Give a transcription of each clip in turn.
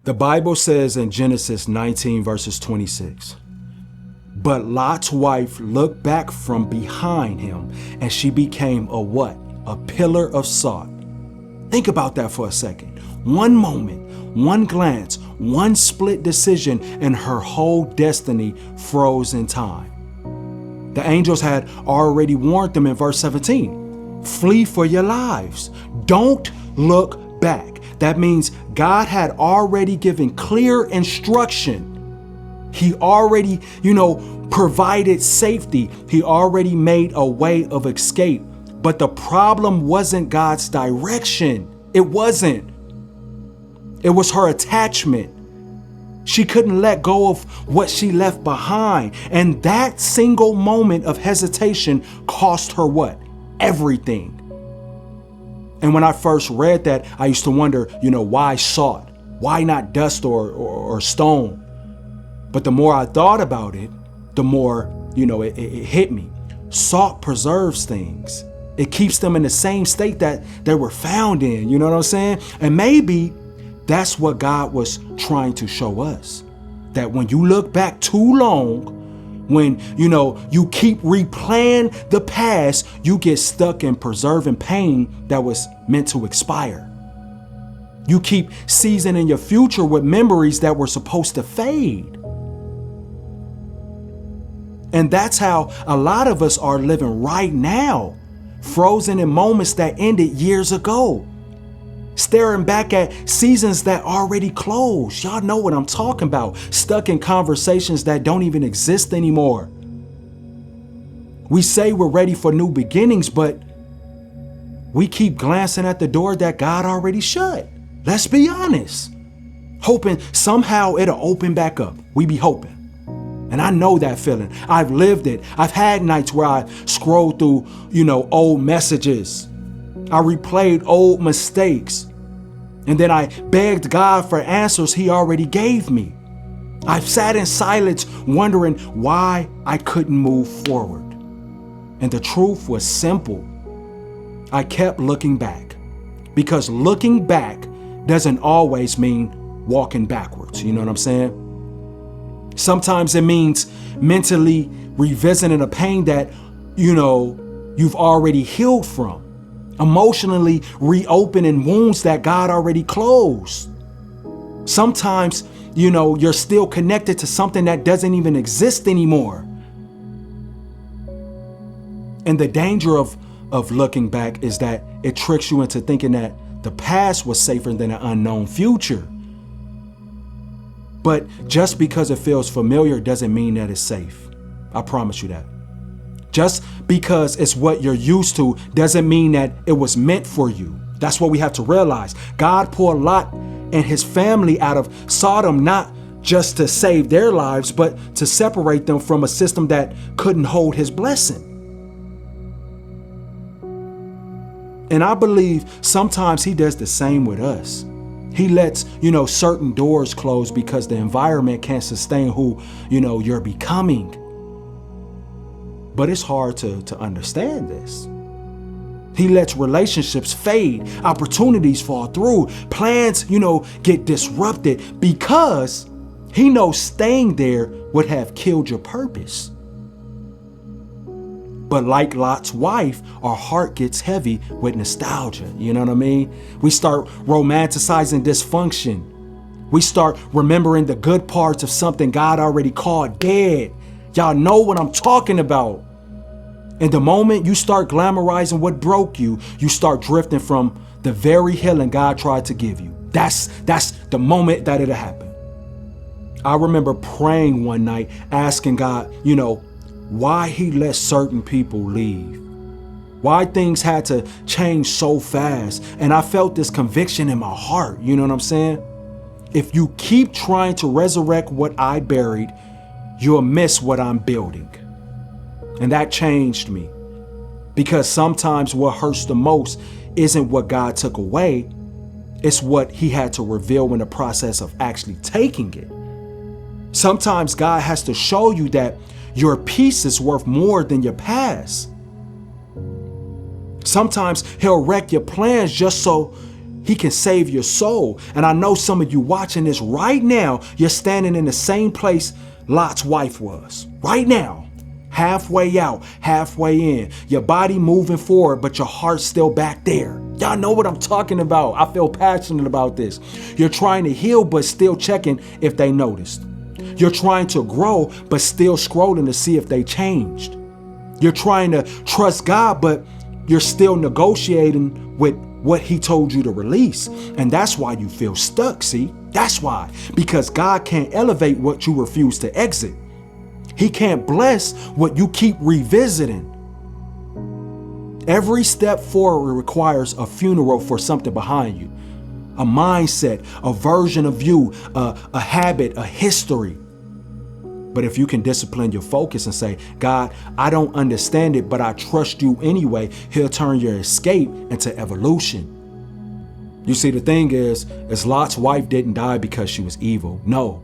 The Bible says in Genesis 19 verses 26, but Lot's wife looked back from behind him and she became a what? A pillar of salt. Think about that for a second. One moment, one glance, one split decision, and her whole destiny froze in time. The angels had already warned them in verse 17, flee for your lives. Don't look back. That means God had already given clear instruction. He already, provided safety. He already made a way of escape. But the problem wasn't God's direction. It wasn't. It was her attachment. She couldn't let go of what she left behind. And that single moment of hesitation cost her what? Everything. And when I first read that, I used to wonder, why salt? Why not dust or stone? But the more I thought about it, the more, it hit me. Salt preserves things. It keeps them in the same state that they were found in. You know what I'm saying? And maybe that's what God was trying to show us. That when you look back too long, when, you keep replaying the past, you get stuck in preserving pain that was meant to expire. You keep seasoning your future with memories that were supposed to fade. And that's how a lot of us are living right now, frozen in moments that ended years ago, staring back at seasons that already closed. Y'all know what I'm talking about. Stuck in conversations that don't even exist anymore. We say we're ready for new beginnings, but we keep glancing at the door that God already shut. Let's be honest. Hoping somehow it'll open back up. We be hoping. And I know that feeling. I've lived it. I've had nights where I scrolled through, old messages. I replayed old mistakes. And then I begged God for answers He already gave me. I've sat in silence wondering why I couldn't move forward. And the truth was simple. I kept looking back. Because looking back doesn't always mean walking backwards. You know what I'm saying? Sometimes it means mentally revisiting a pain that, you've already healed from. Emotionally reopening wounds that God already closed. Sometimes, you're still connected to something that doesn't even exist anymore. And the danger of looking back is that it tricks you into thinking that the past was safer than an unknown future. But just because it feels familiar doesn't mean that it's safe. I promise you that. Just because it's what you're used to doesn't mean that it was meant for you. That's what we have to realize. God pulled Lot and his family out of Sodom, not just to save their lives, but to separate them from a system that couldn't hold His blessing. And I believe sometimes He does the same with us. He lets, certain doors close because the environment can't sustain who, you're becoming. But it's hard to understand this. He lets relationships fade, opportunities fall through, plans, get disrupted because He knows staying there would have killed your purpose. But like Lot's wife, our heart gets heavy with nostalgia. You know what I mean? We start romanticizing dysfunction. We start remembering the good parts of something God already called dead. Y'all know what I'm talking about. And the moment you start glamorizing what broke you, you start drifting from the very healing God tried to give you. That's the moment that it'll happen. I remember praying one night, asking God, why He let certain people leave. Why things had to change so fast. And I felt this conviction in my heart. You know what I'm saying? If you keep trying to resurrect what I buried, you'll miss what I'm building. And that changed me. Because sometimes what hurts the most isn't what God took away. It's what He had to reveal in the process of actually taking it. Sometimes God has to show you that your peace is worth more than your past. Sometimes He'll wreck your plans just so He can save your soul. And I know some of you watching this right now, you're standing in the same place Lot's wife was. Right now. Halfway out, halfway in. Your body moving forward, but your heart's still back there. Y'all know what I'm talking about. I feel passionate about this. You're trying to heal, but still checking if they noticed. You're trying to grow, but still scrolling to see if they changed. You're trying to trust God, but you're still negotiating with what he told you to release. And that's why you feel stuck, see? That's why. Because God can't elevate what you refuse to exit. He can't bless what you keep revisiting. Every step forward requires a funeral for something behind you. A mindset, a version of you, a habit, a history. But if you can discipline your focus and say, God, I don't understand it, but I trust you anyway, he'll turn your escape into evolution. You see, the thing is Lot's wife didn't die because she was evil. No,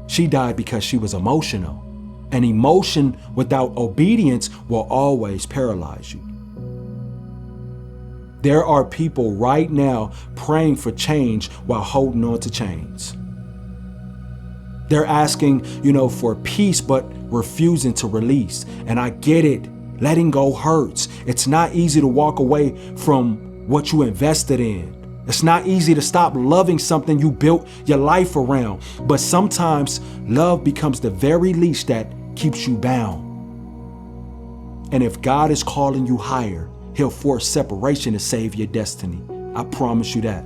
she died because she was emotional. And emotion without obedience will always paralyze you. There are people right now praying for change while holding on to chains. They're asking, for peace, but refusing to release. And I get it. Letting go hurts. It's not easy to walk away from what you invested in. It's not easy to stop loving something you built your life around. But sometimes love becomes the very leash that keeps you bound. And if God is calling you higher, he'll force separation to save your destiny. I promise you that.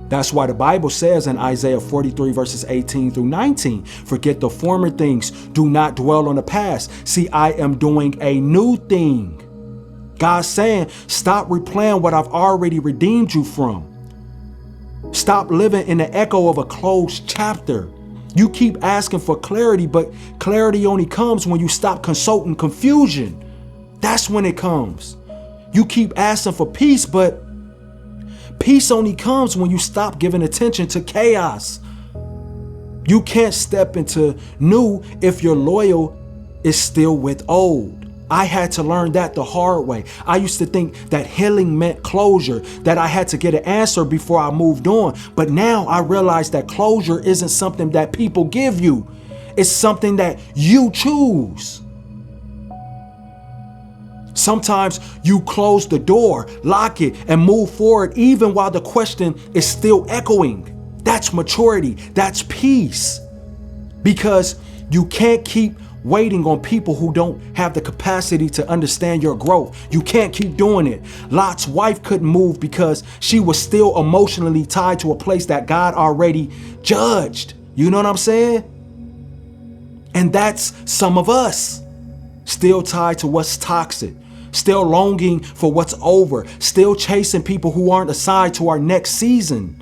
That's why the Bible says in Isaiah 43 verses 18 through 19, forget the former things, do not dwell on the past. See, I am doing a new thing. God's saying, stop replaying what I've already redeemed you from. Stop living in the echo of a closed chapter. You keep asking for clarity, but clarity only comes when you stop consulting confusion. That's when it comes. You keep asking for peace, but peace only comes when you stop giving attention to chaos. You can't step into new if your loyal is still with old. I had to learn that the hard way. I used to think that healing meant closure, that I had to get an answer before I moved on. But now I realize that closure isn't something that people give you. It's something that you choose. Sometimes you close the door, lock it, and move forward even while the question is still echoing. That's maturity. That's peace. Because you can't keep waiting on people who don't have the capacity to understand your growth. You can't keep doing it. Lot's wife couldn't move because she was still emotionally tied to a place that God already judged. You know what I'm saying? And that's some of us. Still tied to what's toxic. Still longing for what's over. Still chasing people who aren't assigned to our next season.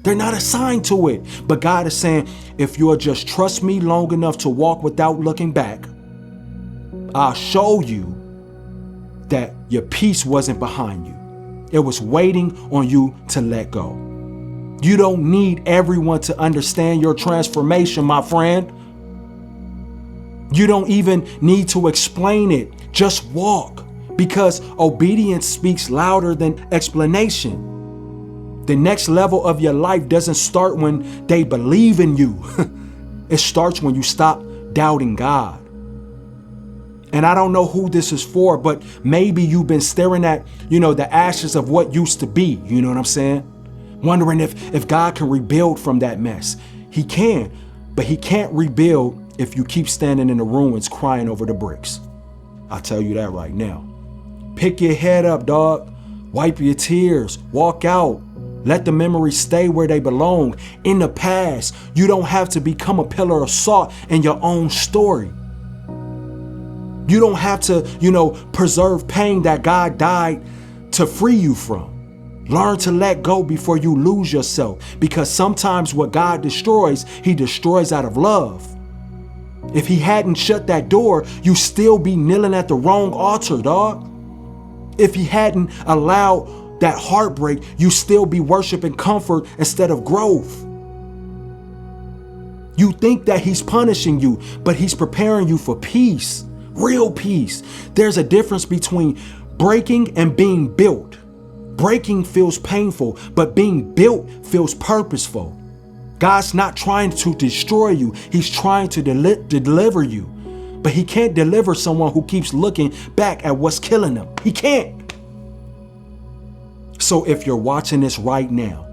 They're not assigned to it. But God is saying, if you'll just trust me long enough to walk without looking back, I'll show you that your peace wasn't behind you. It was waiting on you to let go. You don't need everyone to understand your transformation, my friend. You don't even need to explain it. Just walk, because obedience speaks louder than explanation. The next level of your life doesn't start when they believe in you. It starts when you stop doubting God. And I don't know who this is for, but maybe you've been staring at, the ashes of what used to be. You know what I'm saying? Wondering if God can rebuild from that mess. He can, but he can't rebuild if you keep standing in the ruins crying over the bricks. I'll tell you that right now. Pick your head up, dog. Wipe your tears. Walk out. Let the memories stay where they belong, in the past. You don't have to become a pillar of salt in your own story. You don't have to, preserve pain that God died to free you from. Learn to let go before you lose yourself, because sometimes what God destroys, he destroys out of love. If he hadn't shut that door, you still be kneeling at the wrong altar, dog. If he hadn't allowed that heartbreak, you still be worshiping comfort instead of growth. You think that he's punishing you, but he's preparing you for peace, real peace. There's a difference between breaking and being built. Breaking feels painful, but being built feels purposeful. God's not trying to destroy you. He's trying to deliver you. But he can't deliver someone who keeps looking back at what's killing them. He can't. So if you're watching this right now,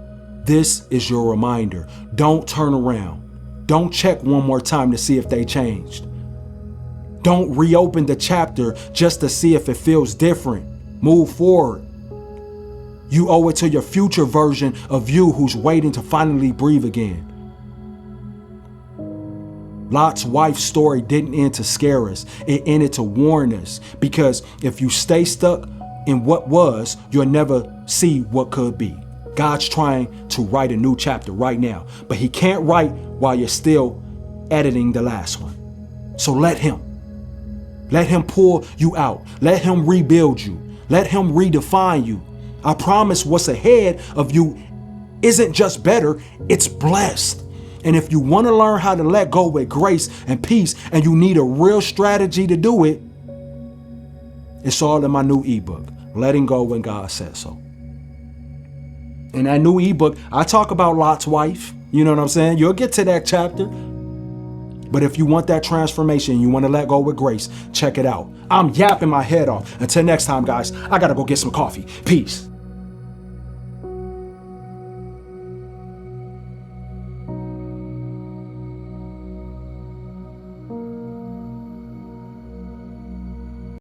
this is your reminder. Don't turn around. Don't check one more time to see if they changed. Don't reopen the chapter just to see if it feels different. Move forward. You owe it to your future version of you who's waiting to finally breathe again. Lot's wife's story didn't end to scare us. It ended to warn us. Because if you stay stuck in what was, you'll never see what could be. God's trying to write a new chapter right now, but he can't write while you're still editing the last one. So let him. Let him pull you out. Let him rebuild you. Let him redefine you. I promise what's ahead of you isn't just better, it's blessed. And if you want to learn how to let go with grace and peace, and you need a real strategy to do it, it's all in my new ebook, Letting Go When God Said So. In that new ebook, I talk about Lot's wife. You know what I'm saying? You'll get to that chapter. But if you want that transformation, you want to let go with grace, check it out. I'm yapping my head off. Until next time, guys, I got to go get some coffee. Peace.